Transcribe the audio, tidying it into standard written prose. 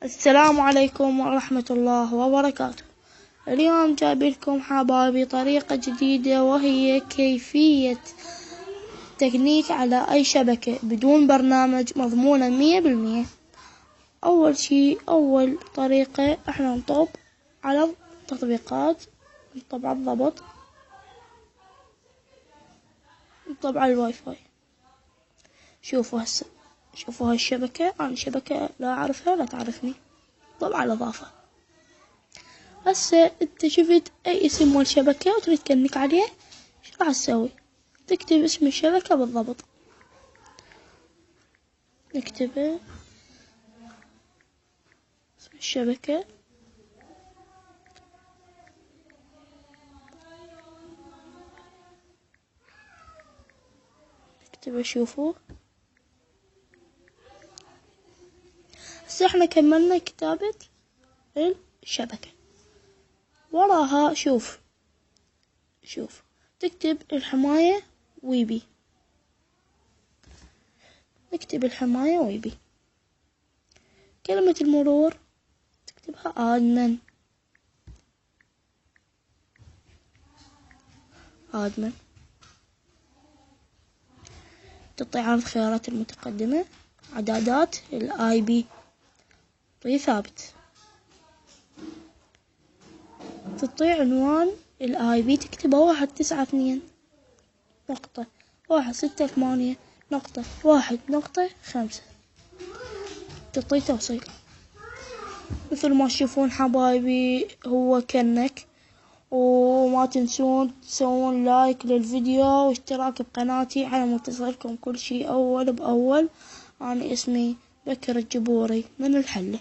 السلام عليكم ورحمة الله وبركاته. اليوم جايب لكم حبايبي طريقة جديدة، وهي كيفية تكنيك على أي شبكة بدون برنامج، مضمونة 100%. أول طريقة احنا نطب على التطبيقات، نطب على الضبط، نطب على الواي فاي. شوفوا هسه، شوفوا هالشبكة، أنا شبكة لا أعرفها لا تعرفني. طب على إضافة. هسه انت شفت اي اسم مال شبكة وتريد تكنك عليه، شو راح تسوي؟ تكتب اسم الشبكة بالضبط، نكتبه اسم الشبكة، نكتبه. شوفوا هسه احنا كملنا كتابة الشبكة. وراها شوف تكتب الحماية ويبي، نكتب الحماية ويبي. كلمة المرور تكتبها آدمن. تعطي عرض خيارات المتقدمة، إعدادات الاي بي، تعطي ثابت. تعطي عنوان الاي بي، تكتبه 192.168.1.5. تعطي توصيل. مثل ما تشوفون حبايبي هو كنك. وما تنسون تسوون لايك للفيديو واشتراك بقناتي على ما تصلكم كل شي أول بأول. أنا اسمي بكر الجبوري من الحلة.